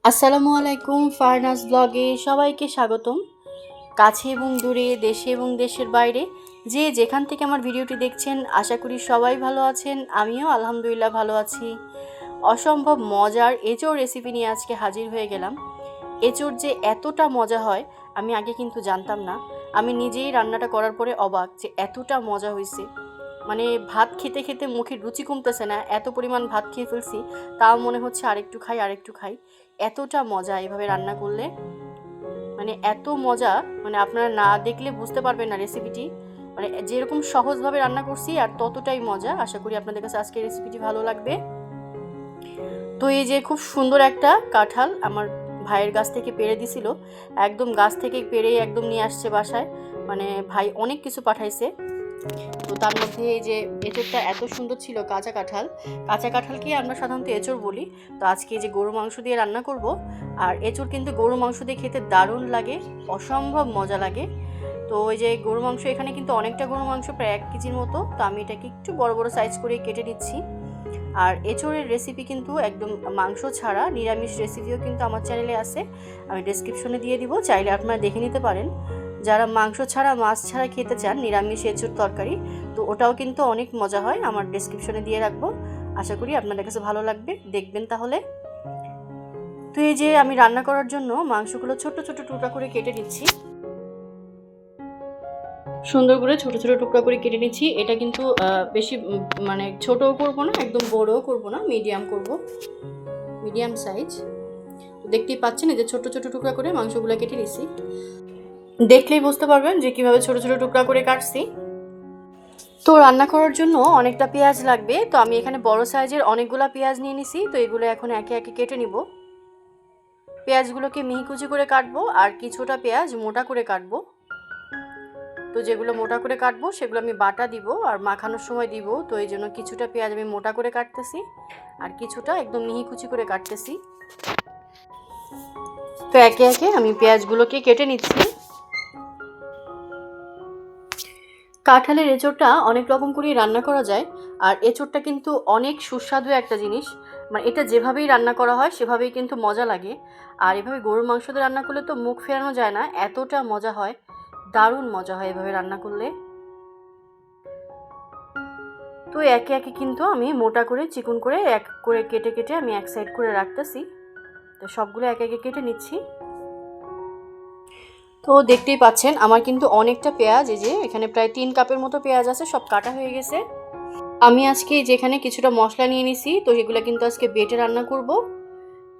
আসসালামু আলাইকুম, ফারনাজ ব্লগে সবাইকে স্বাগতম। কাছে এবং দূরে, দেশে এবং দেশের বাইরে যে যেখান থেকে আমার ভিডিওটি দেখছেন, আশা করি সবাই ভালো আছেন। আমিও আলহামদুলিল্লাহ ভালো আছি। অসম্ভব মজার এঁচোড় রেসিপি নিয়ে আজকে হাজির হয়ে গেলাম। এঁচোড় যে এতটা মজা হয় আমি আগে কিন্তু জানতাম না। আমি নিজেই রান্নাটা করার পরে অবাক যে এতটা মজা হয়েছে। মানে ভাত খেতে খেতে মুখের রুচি কমতেছে না, এত পরিমাণ ভাত খেয়ে ফেলছি, তাও মনে হচ্ছে আরেকটু খাই আরেকটু খাই। এতটা মজা এভাবে রান্না করলে, মানে এত মজা, মানে আপনারা না দেখলে বুঝতে পারবেন না রেসিপিটি। মানে যেরকম সহজভাবে রান্না করছি আর ততটাই মজা। আশা করি আপনাদের কাছে আজকের রেসিপিটি ভালো লাগবে। তো এই যে খুব সুন্দর একটা কাঁঠাল আমার ভাইয়ের গাছ থেকে পেড়ে দিছিল, একদম গাছ থেকে পেড়ে একদম নিয়ে আসছে বাসায়। মানে ভাই অনেক কিছু পাঠাইছে। তো তার মধ্যে এই যে এঁচোড়টা এত সুন্দর ছিল, কাঁচা কাঁঠাল। কাঁচা কাঁঠালকে আমরা সাধারণত এঁচোড় বলি। তো আজকে এই যে গরু মাংস দিয়ে রান্না করব। আর এঁচোড় কিন্তু গরু মাংস দিয়ে খেতে দারুণ লাগে, অসম্ভব মজা লাগে। তো ওই যে গরু মাংস, এখানে কিন্তু অনেকটা গরু মাংস, প্রায় 1 কেজির মতো। তো আমি এটাকে একটু বড় বড় সাইজ করে কেটে নিচ্ছি। আর এঁচোড়ের রেসিপি কিন্তু একদম মাংস ছাড়া নিরামিষ রেসিপিও কিন্তু আমার চ্যানেলে আছে, আমি ডেসক্রিপশনে দিয়ে দিব, চাইলে আপনারা দেখে নিতে পারেন। যারা মাংস ছাড়া মাছ ছাড়া খেতে চান নিরামিষ এঁচোড় তরকারি, তো ওটাও কিন্তু অনেক মজা হয়, আমার ডেসক্রিপশনে দিয়ে রাখবো। আশা করি আপনাদের কাছে ভালো লাগবে, দেখবেন তাহলে। তো এই যে আমি রান্না করার জন্য মাংসগুলো ছোট ছোট টুকরা করে কেটে নিচ্ছি, সুন্দর করে ছোট ছোট টুকরা করে কেটে নিচ্ছি। এটা কিন্তু বেশি মানে ছোটও করব না, একদম বড়ও করব না, মিডিয়াম করব, মিডিয়াম সাইজ। দেখতেই পাচ্ছেন এই যে ছোট ছোট টুকরা করে মাংসগুলো কেটে নিচ্ছি। দেখলেই বুঝতে পারবেন যে কিভাবে ছোট ছোট টুকরা করে কাটছি। তো রান্না করার জন্য অনেকটা পেঁয়াজ লাগবে, তো আমি এখানে বড় সাইজের অনেকগুলো পেঁয়াজ নিয়ে নিছি। তো এগুলো এখন একে একে কেটে নিব। পেঁয়াজগুলোকে মিহি কুচি করে কাটবো, আর কিছুটা পেঁয়াজ মোটা করে কাটবো। তো যেগুলো মোটা করে কাটবো সেগুলো আমি বাটা দিব আর মাখানোর সময় দিব। তো এই জন্য কিছুটা পেঁয়াজ আমি মোটা করে কাটতেছি, আর কিছুটা একদম মিহি কুচি করে কাটতেছি। তো একে একে আমি পেঁয়াজগুলোকে কেটে নিচ্ছি। কাঁঠালের এঁচোড়টা অনেক রকম করেই রান্না করা যায়, আর এঁচোড়টা কিন্তু অনেক সুস্বাদু একটা জিনিস। মানে এটা যেভাবেই রান্না করা হয় সেভাবেই কিন্তু মজা লাগে। আর এভাবে গরুর মাংস দিয়ে রান্না করলে তো মুখ ফেরানো যায় না, এতটা মজা হয়, দারুণ মজা হয় এভাবে রান্না করলে। তো একে একে কিন্তু আমি মোটা করে চিকন করে এক করে কেটে কেটে আমি এক সাইড করে রাখতেছি। তো সবগুলো একে একে কেটে নিচ্ছি। তো দেখতেই পাচ্ছেন আমার কিন্তু অনেকটা পেঁয়াজ, এই যে এখানে প্রায় 3 কাপের মতো পেঁয়াজ আছে, সব কাটা হয়ে গেছে। আমি আজকে যেখানে কিছুটা মশলা নিয়ে নিছি, তো এগুলো কিন্তু আজকে বেটে রান্না করব।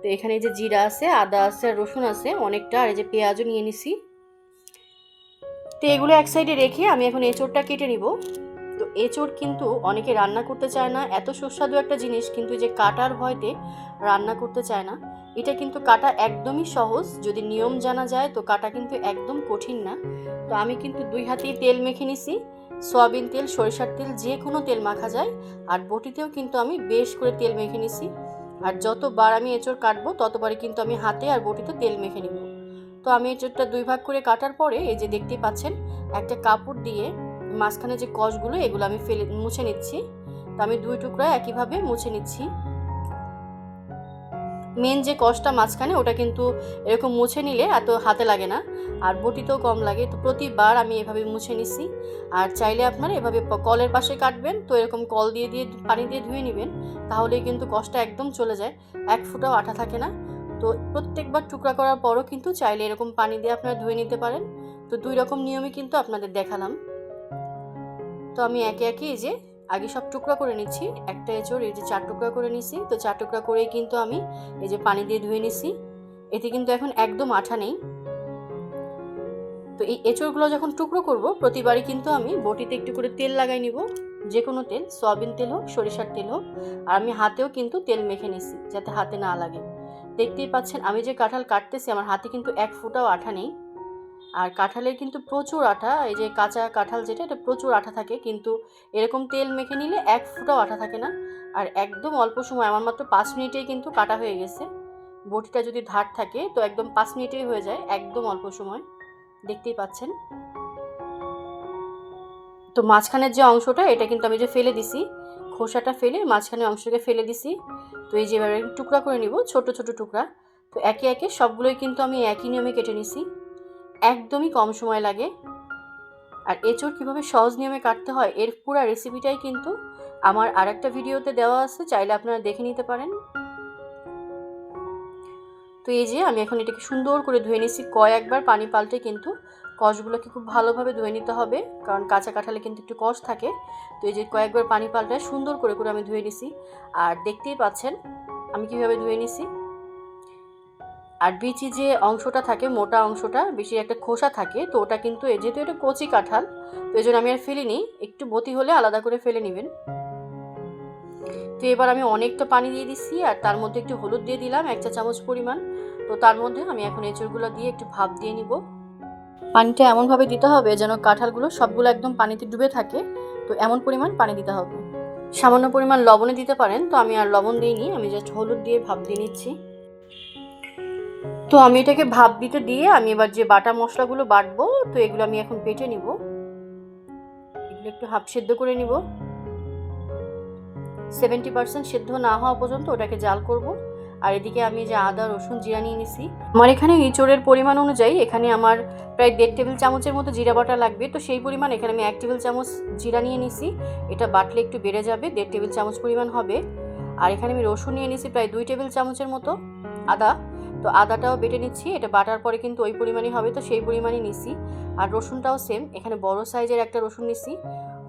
তো এখানে এই যে জিরা আছে, আদা আছে, আর রসুন আছে অনেকটা, আর এই যে পেঁয়াজও নিয়ে নিছি। তো এগুলো এক সাইডে রেখে আমি এখন এঁচোড়টা কেটে নিব। তো এঁচোড় কিন্তু অনেকে রান্না করতে চায় না, এত সুস্বাদু একটা জিনিস, কিন্তু যে কাটার ভয়তে রান্না করতে চায় না। এটা কিন্তু কাটা একদমই সহজ, যদি নিয়ম জানা যায় তো কাটা কিন্তু একদম কঠিন না। তো আমি কিন্তু 2 হাতেই তেল মেখে নিছি, সয়াবিন তেল, সরিষার তেল, যে কোনো তেল মাখা যায়। আর বটিতেও কিন্তু আমি বেশ করে তেল মেখে নিছি। আর যতবার আমি এঁচোড় কাটবো ততবারই কিন্তু আমি হাতে আর বটিতে তেল মেখে নিব। তো আমি এঁচোড়টা 2 ভাগ করে কাটার পরে এই যে দেখতেই পাচ্ছেন, একটা কাপড় দিয়ে মাঝখানে যে কষগুলো এগুলো আমি মুছে নিচ্ছি। তো আমি 2 টুকরা একইভাবে মুছে নিচ্ছি। মেন যে কষটা মাঝখানে ওটা কিন্তু এরকম মুছে নিলে এত হাতে লাগে না, আর বটিতেও কম লাগে। তো প্রতিবার আমি এভাবে মুছে নিচ্ছি। আর চাইলে আপনারা এভাবে কলের পাশে কাটবেন, তো এরকম কল দিয়ে দিয়ে পানি দিয়ে ধুয়ে নেবেন, তাহলেই কিন্তু কষটা একদম চলে যায়, এক ফোঁটাও আঠা থাকে না। তো প্রত্যেকবার টুকরা করার পরও কিন্তু চাইলে এরকম পানি দিয়ে আপনারা ধুয়ে নিতে পারেন। তো 2 রকম নিয়মে কিন্তু আপনাদের দেখালাম। তো আমি একে একে এই যে আগে সব টুকরা করে নিচ্ছি। একটা এঁচোড় এই যে 4 টুকরা করে নিছি, তো 4 টুকরা করেই কিন্তু আমি এই যে পানি দিয়ে ধুয়ে নিছি। এতে কিন্তু এখন একদম আঠা নেই। তো এই এঁচোড়গুলো যখন টুকরো করব প্রতিবারই কিন্তু আমি বটিতে একটু করে তেল লাগাই নিব, যে কোনো তেল, সয়াবিন তেল হোক, সরিষার তেল হোক। আর আমি হাতেও কিন্তু তেল মেখে নিছি যাতে হাতে না লাগে। দেখতেই পাচ্ছেন আমি যে কাঁঠাল কাটতেছি আমার হাতে কিন্তু এক ফোঁটাও আঠা নেই। আর কাঁঠালের কিন্তু প্রচুর আঠা, এই যে কাঁচা কাঁঠাল যেটা, এটা প্রচুর আঠা থাকে, কিন্তু এরকম তেল মেখে নিলে এক ফোঁটাও আঠা থাকে না। আর একদম অল্প সময়, আমার মাত্র 5 মিনিটেই কিন্তু কাটা হয়ে গেছে। বটিটা যদি ধার থাকে তো একদম 5 মিনিটেই হয়ে যায়, একদম অল্প সময়। দেখতেই পাচ্ছেন। তো মাঝখানের যে অংশটা এটা কিন্তু আমি যে ফেলে দিছি, খোসাটা ফেলে মাঝখানের অংশটাকে ফেলে দিছি। তো এই যেভাবে টুকরা করে নিব, ছোট ছোট টুকরা। তো একে একে সবগুলোই কিন্তু আমি একই নিয়মে কেটে নিছি, একদমই কম সময় লাগে। আর এঁচড় কীভাবে সহজ নিয়মে কাটতে হয় এর পুরো রেসিপিটাই কিন্তু আমার আরেকটা ভিডিওতে দেওয়া আছে, চাইলে আপনারা দেখে নিতে পারেন। তো এই যে আমি এখন এটাকে সুন্দর করে ধুয়ে নিচ্ছি, কয়েকবার পানি পাল্টে কিন্তু কষগুলোকে খুব ভালোভাবে ধুয়ে নিতে হবে, কারণ কাঁচা কাঁঠালে কিন্তু একটু কষ থাকে। তো এই যে কয়েকবার পানি পাল্টায় সুন্দর করে করে আমি ধুয়ে নিছি। আর দেখতেই পাচ্ছেন আমি কীভাবে ধুয়ে নিছি। আর বিচি যে অংশটা থাকে, মোটা অংশটা, বেশি একটা খোসা থাকে, তো ওটা কিন্তু যেহেতু এটা কচি কাঁঠাল, তো এই জন্য আমি আর ফেলিনি, একটু বতি হলে আলাদা করে ফেলে নেবেন। তো এবার আমি অনেকটা পানি দিয়ে দিচ্ছি, আর তার মধ্যে একটু হলুদ দিয়ে দিলাম 1 চা চামচ পরিমাণ। তো তার মধ্যে আমি এখন এঁচড়গুলো দিয়ে একটু ভাপ দিয়ে নিব। পানিটা এমনভাবে দিতে হবে যেন কাঁঠালগুলো সবগুলো একদম পানিতে ডুবে থাকে, তো এমন পরিমাণ পানি দিতে হবে। সামান্য পরিমাণ লবণে দিতে পারেন, তো আমি আর লবণ দিইনি, আমি জাস্ট হলুদ দিয়ে ভাপ দিয়ে নিচ্ছি। তো আমি এটাকে ভাপ দিতে দিয়ে আমি এবার যে বাটা মশলাগুলো বাটবো, তো এগুলো আমি এখন বেটে নিব। এগুলো একটু হাফ সেদ্ধ করে নিব, 70% সেদ্ধ না হওয়া পর্যন্ত ওটাকে জাল করব। আর এদিকে আমি যে আদা রসুন জিরা নিয়ে নিছি, আমার এখানে এঁচড়ের পরিমাণ অনুযায়ী এখানে আমার প্রায় 1.5 টেবিল চামচের মতো জিরা বাটা লাগবে। তো সেই পরিমাণ এখানে আমি 1 টেবিল চামচ জিরা নিয়ে নিছি, এটা বাটলে একটু বেড়ে যাবে, 1.5 টেবিল চামচ পরিমাণ হবে। আর এখানে আমি রসুন নিয়ে নিছি প্রায় 2 টেবিল চামচের মতো, আদা, তো আদাটাও বেটে নিচ্ছি, এটা বাটার পরে কিন্তু ওই পরিমাণই হবে, তো সেই পরিমাণই নিছি। আর রসুনটাও সেম, এখানে বড় সাইজের একটা রসুন নিছি,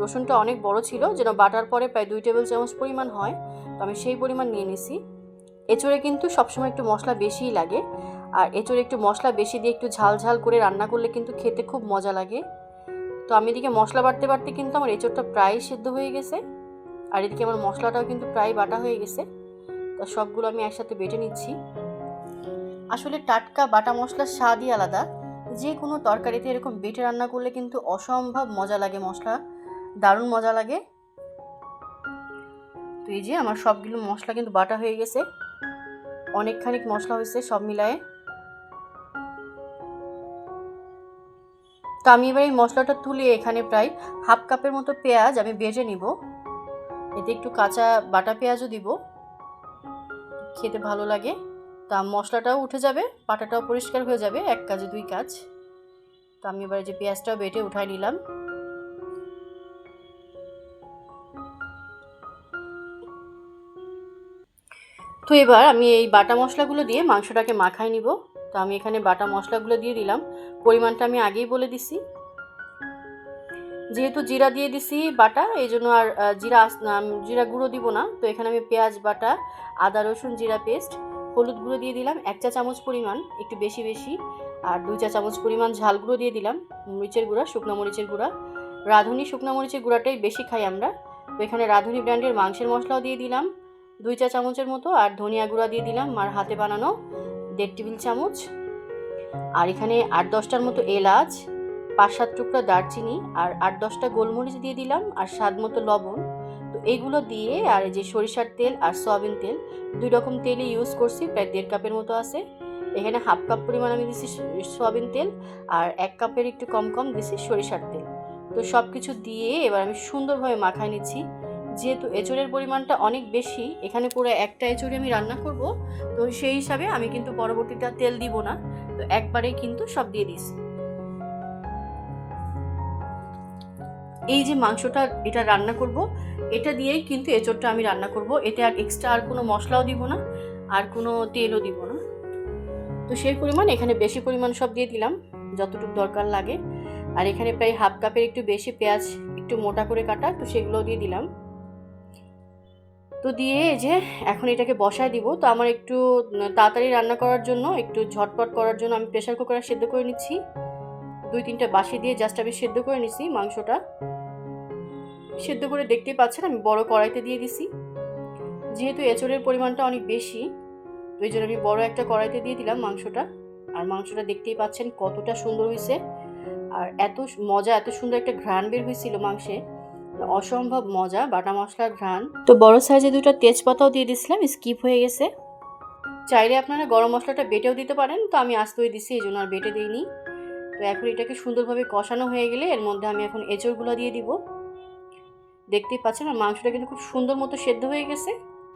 রসুনটা অনেক বড় ছিল যেন বাটার পরে প্রায় 2 টেবিল চামচ পরিমাণ হয়, তো আমি সেই পরিমাণ নিয়ে নিছি। এঁচড়ে কিন্তু সবসময় একটু মশলা বেশিই লাগে, আর এঁচড়ে একটু মশলা বেশি দিয়ে একটু ঝাল ঝাল করে রান্না করলে কিন্তু খেতে খুব মজা লাগে। তো আমি এদিকে মশলা বাটতে বাটতে কিন্তু আমার এঁচড়টা প্রায় সেদ্ধ হয়ে গেছে, আর এদিকে আমার মশলাটাও কিন্তু প্রায় বাটা হয়ে গেছে। তো সবগুলো আমি একসাথে বেটে নিচ্ছি। আসলে টাটকা বাটা মশলার স্বাদই আলাদা, যে কোনো তরকারিতে এরকম বেটে রান্না করলে কিন্তু অসম্ভব মজা লাগে, মশলা দারুণ মজা লাগে। তো এই যে আমার সবগুলো মশলা কিন্তু বাটা হয়ে গেছে, অনেকখানি মশলা হয়েছে সব মিলায়ে। তো আমি এবার এই মশলাটা তুলে এখানে প্রায় হাফ কাপের মতো পেঁয়াজ আমি ভেজে নিব, এতে একটু কাঁচা বাটা পেঁয়াজও দিব, খেতে ভালো লাগে। তা মশলাটাও উঠে যাবে, বাটাটাও পরিষ্কার হয়ে যাবে, এক কাজে দুই কাজ। তো আমি এবার যে পেঁয়াজটাও বেটে উঠাই নিলাম। তো এবার আমি এই বাটা মশলাগুলো দিয়ে মাংসটাকে মাখাই নিব। তো আমি এখানে বাটা মশলাগুলো দিয়ে দিলাম, পরিমাণটা আমি আগেই বলে দিছি। যেহেতু জিরা দিয়ে দিছি বাটা, এই জন্য আর জিরা গুঁড়ো দিব না। তো এখানে আমি পেঁয়াজ বাটা, আদা রসুন জিরা পেস্ট, হলুদ গুঁড়ো দিয়ে দিলাম 1 চা চামচ পরিমাণ, একটু বেশি বেশি, আর 2 চা চামচ পরিমাণ ঝাল গুঁড়ো দিয়ে দিলাম, মরিচের গুঁড়া, শুকনো মরিচের গুঁড়া, রাঁধুনি শুকনো মরিচের গুঁড়াটাই বেশি খাই আমরা। তো এখানে রাঁধুনি ব্র্যান্ডের মাংসের মশলাও দিয়ে দিলাম 2 চা চামচের মতো, আর ধনিয়া গুঁড়া দিয়ে দিলাম আর হাতে বানানো 1.5 টেবিল চামচ। আর এখানে 8-10টার মতো এলাচ, 5-7 টুকরা দারচিনি, আর 8-10টা গোলমরিচ দিয়ে দিলাম, আর স্বাদ মতো লবণ। তো এইগুলো দিয়ে, আর এই যে সরিষার তেল আর সয়াবিন তেল, 2 রকম তেলই ইউজ করছি, প্রায় 1.5 কাপের মতো আছে। এখানে হাফ কাপ পরিমাণ আমি দিছি সয়াবিন তেল, আর 1 কাপের একটু কম কম দিছি সরিষার তেল। তো সব কিছু দিয়ে এবার আমি সুন্দরভাবে মাখায় নিচ্ছি। যেহেতু এঁচড়ের পরিমাণটা অনেক বেশি, এখানে পুরো একটা এঁচড়ে আমি রান্না করব, তো সেই হিসাবে আমি কিন্তু পরবর্তীতে তেল দিব না, তো একবারেই কিন্তু সব দিয়ে দিছি। এই যে মাংসটা এটা রান্না করব, এটা দিয়েই কিন্তু এঁচড়টা আমি রান্না করব, এতে আর এক্সট্রা আর কোনো মশলাও দিব না, আর কোনো তেলও দিব না। তো সেই পরিমাণ এখানে বেশি পরিমাণ সব দিয়ে দিলাম, যতটুকু দরকার লাগে। আর এখানে প্রায় হাফ কাপের একটু বেশি পেঁয়াজ একটু মোটা করে কাটা, তো সেগুলোও দিয়ে দিলাম। তো দিয়ে এই যে এখন এটাকে বসায় দিব। তো আমার একটু তাড়াতাড়ি রান্না করার জন্য, একটু ঝটপট করার জন্য আমি প্রেসার কুকারে সেদ্ধ করে নিচ্ছি। 2-3টা বাঁশি দিয়ে জাস্ট আমি সেদ্ধ করে নিছি মাংসটা। সেদ্ধ করে দেখতেই পাচ্ছেন আমি বড় কড়াইতে দিয়ে দিছি। যেহেতু এঁচড়ের পরিমাণটা অনেক বেশি, তো এই জন্য আমি বড় একটা কড়াইতে দিয়ে দিলাম মাংসটা। আর মাংসটা দেখতেই পাচ্ছেন কতটা সুন্দর হয়েছে, আর এত মজা, এত সুন্দর একটা ঘ্রাণ বের হয়েছিল মাংসে, অসম্ভব মজা, বাটা মশলার ঘ্রাণ। তো বড় সাইজে 2টা তেজপাতাও দিয়ে দিছিলাম, স্কিপ হয়ে গেছে। চাইলে আপনারা গরম মশলাটা বেটেও দিতে পারেন, তো আমি আস্তই দিছি, এই জন্য আর বেটে দিইনি। তো এখন এটাকে সুন্দরভাবে কষানো হয়ে গেলে এর মধ্যে আমি এখন এঁচড়গুলো দিয়ে দিব। দেখতেই পাচ্ছেন আর মাংসটা কিন্তু খুব সুন্দর মতো সেদ্ধ হয়ে গেছে।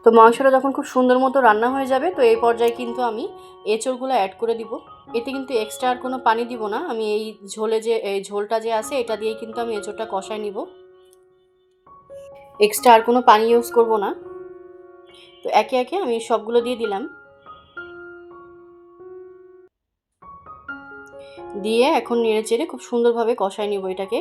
তো মাংসটা যখন খুব সুন্দর মতো রান্না হয়ে যাবে, তো এই পর্যায়ে কিন্তু আমি এঁচড়গুলো অ্যাড করে দিব। এতে কিন্তু এক্সট্রা আর কোনো পানি দিব না, আমি এই ঝোলটা যে আছে এটা দিয়েই কিন্তু আমি এঁচড়টা কষায় নিব, এক্সট্রা আর কোনো পানি ইউজ করব না। তো একে একে আমি সবগুলো দিয়ে দিলাম, দিয়ে এখন নেড়ে চেড়ে খুব সুন্দরভাবে কষায় নিব এটাকে।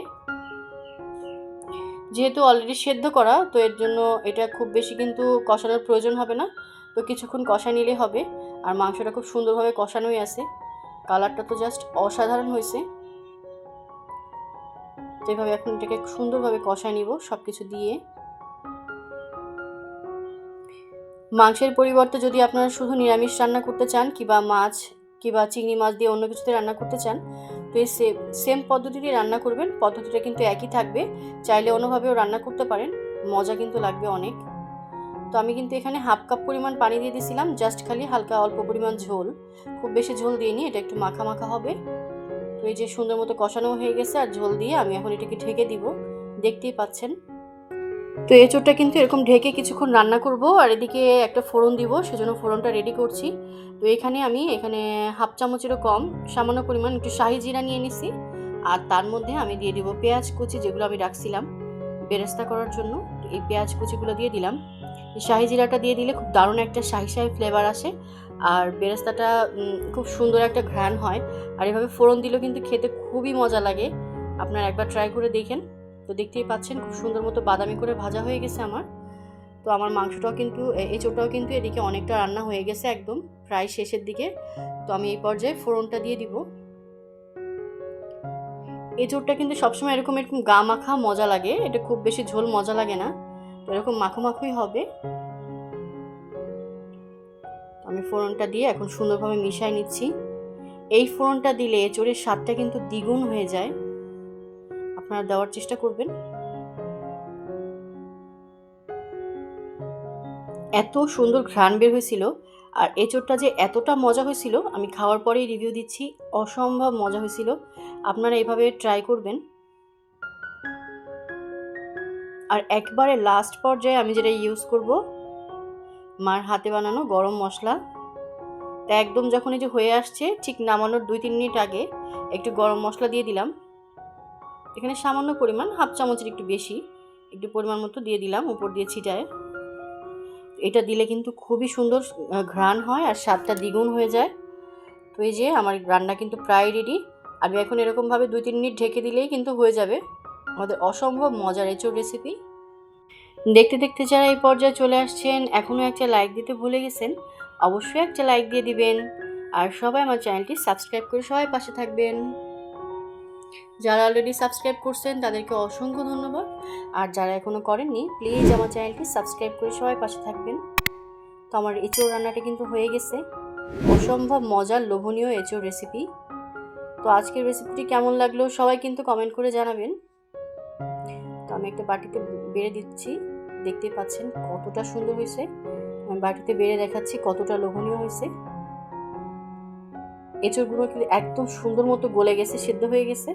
যেহেতু অলরেডি সেদ্ধ করা, তো এর জন্য এটা খুব বেশি কিন্তু কষানোর প্রয়োজন হবে না, তো কিছুক্ষণ কষা নিলে হবে। আর মাংসটা খুব সুন্দরভাবে কষানোই আছে, কালারটা তো জাস্ট অসাধারণ হয়েছে। তো এইভাবে এখন এটাকে সুন্দরভাবে কষায় নিব সব কিছু দিয়ে। মাংসের পরিবর্তে যদি আপনারা শুধু নিরামিষ রান্না করতে চান, কিংবা মাছ কিংবা চিংড়ি মাছ দিয়ে অন্য কিছুতে রান্না করতে চান, তো এই সেম পদ্ধতিতে রান্না করবেন, পদ্ধতিটা কিন্তু একই থাকবে। চাইলে অন্যভাবেও রান্না করতে পারেন, মজা কিন্তু লাগবে অনেক। তো আমি কিন্তু এখানে 1/2 কাপ পরিমাণ পানি দিয়ে দিয়েছিলাম, জাস্ট খালি হালকা অল্প পরিমাণ ঝোল, খুব বেশি ঝোল দিইনি, এটা একটু মাখা মাখা হবে। তো এই যে সুন্দর মতো কষানো হয়ে গেছে, আর ঝোল দিয়ে আমি এখন এটাকে ঢেকে দিব, দেখতেই পাচ্ছেন। তো এঁচোড়টা কিন্তু এরকম ঢেকে কিছুক্ষণ রান্না করব, আর এদিকে একটা ফোড়ন দিব, সেজন্য ফোড়নটা রেডি করছি। তো এখানে 1/2 চামচেরও কম সামান্য পরিমাণ একটু শাহি জিরা নিয়ে নিছি, আর তার মধ্যে আমি দিয়ে দিব পেঁয়াজ কুচি, যেগুলো আমি রাখছিলাম বেরেস্তা করার জন্য। এই পেঁয়াজ কুচিগুলো দিয়ে দিলাম। এই শাহি জিরাটা দিয়ে দিলে খুব দারুণ একটা শাহি শাহি ফ্লেভার আসে, আর বেরেস্তাটা খুব সুন্দর একটা ঘ্রাণ হয়। আর এভাবে ফোড়ন দিলেও কিন্তু খেতে খুবই মজা লাগে, আপনারা একবার ট্রাই করে দেখেন। তো দেখতেই পাচ্ছেন খুব সুন্দর মতো বাদামি করে ভাজা হয়ে গেছে আমার। তো আমার মাংসটাও কিন্তু এঁচোড়টাও কিন্তু এদিকে অনেকটা রান্না হয়ে গেছে, একদম প্রায় শেষের দিকে। তো আমি এই পর্যায়ে ফোড়নটা দিয়ে দিব। এঁচোড়টা কিন্তু সবসময় এরকম এরকম গা মাখা মজা লাগে, এটা খুব বেশি ঝোল মজা লাগে না, তো এরকম মাখো মাখোই হবে। আমি ফোড়নটা দিয়ে এখন সুন্দরভাবে মিশিয়ে নিচ্ছি। এই ফোড়নটা দিলে এঁচোড়ের স্বাদটা কিন্তু দ্বিগুণ হয়ে যায়, আপনারা দেওয়ার চেষ্টা করবেন। এত সুন্দর ঘ্রাণ বের হয়েছিল, আর এঁচোড়টা যে এতটা মজা হয়েছিল আমি খাওয়ার পরেই রিভিউ দিচ্ছি, অসম্ভব মজা হয়েছিল। আপনারা এভাবে ট্রাই করবেন। আর একবারে লাস্ট পর্যায়ে আমি যেটা ইউজ করব, মার হাতে বানানো গরম মশলা। তা একদম যখন এই যে হয়ে আসছে, ঠিক নামানোর 2-3 মিনিট আগে একটু গরম মশলা দিয়ে দিলাম। এখানে সামান্য পরিমাণ 1/2 চামচের একটু বেশি, একটু পরিমাণ মতো দিয়ে দিলাম উপর দিয়ে ছিটায়। এটা দিলে কিন্তু খুবই সুন্দর ঘ্রাণ হয়, আর স্বাদটা দ্বিগুণ হয়ে যায়। তো এই যে আমার রান্না কিন্তু প্রায় রেডি। আমি এখন এরকমভাবে 2-3 মিনিট ঢেকে দিলেই কিন্তু হয়ে যাবে আমাদের অসম্ভব মজার এঁচোড় রেসিপি। দেখতে দেখতে যারা এই পর্যায়ে চলে আসছেন, এখনও একটা লাইক দিতে ভুলে গেছেন, অবশ্যই একটা লাইক দিয়ে দিবেন। আর সবাই আমার চ্যানেলটি সাবস্ক্রাইব করে সবাই পাশে থাকবেন। যারা অলরেডি সাবস্ক্রাইব করছেন তাদেরকে অসংখ্য ধন্যবাদ, আর যারা এখনও করেননি প্লিজ আমার চ্যানেলটি সাবস্ক্রাইব করে সবাই পাশে থাকবেন। তো আমার এঁচোড় রান্নাটা কিন্তু হয়ে গেছে, অসম্ভব মজার লোভনীয় এঁচোড় রেসিপি। তো আজকের রেসিপিটি কেমন লাগলো সবাই কিন্তু কমেন্ট করে জানাবেন। তো আমি একটা বাটিতে বেড়ে দিচ্ছি, দেখতে পাচ্ছেন কতটা সুন্দর হয়েছে। আমি বাটিতে বেড়ে দেখাচ্ছি কতটা লোভনীয় হয়েছে। এঁচোড়গুলো কিন্তু একদম সুন্দর মতো গলে গেছে, সিদ্ধ হয়ে গেছে,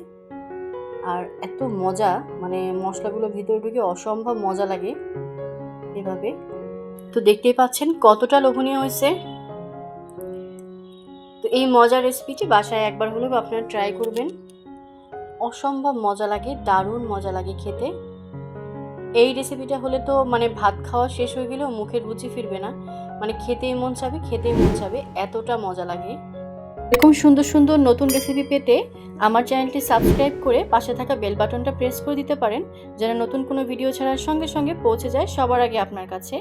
আর এত মজা, মানে মশলাগুলো ভিতরে ঢুকে অসম্ভব মজা লাগে এভাবে। তো দেখতেই পাচ্ছেন কতটা লোভনীয় হয়েছে। তো এই মজার রেসিপিটি বাসায় একবার হলেও আপনারা ট্রাই করবেন, অসম্ভব মজা লাগে, দারুণ মজা লাগে খেতে। এই রেসিপিটা হলে তো মানে ভাত খাওয়া শেষ হয়ে গেলেও মুখের রুচি ফিরবে না, মানে খেতেই মন চাবে, এতটা মজা লাগে। এরকম সুন্দর সুন্দর নতুন রেসিপি পেতে আমার চ্যানেলটি সাবস্ক্রাইব করে পাশে থাকা বেল বাটনটা প্রেস করে দিতে পারেন, যেন নতুন কোনো ভিডিও ছাড়ার সঙ্গে সঙ্গে পৌঁছে যায় সবার আগে আপনার কাছে।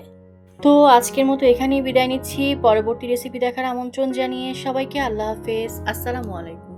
তো আজকের মতো এখানেই বিদায় নিচ্ছি, পরবর্তী রেসিপি দেখার আমন্ত্রণ জানিয়ে সবাইকে আল্লাহ হাফেজ, আসসালামু আলাইকুম।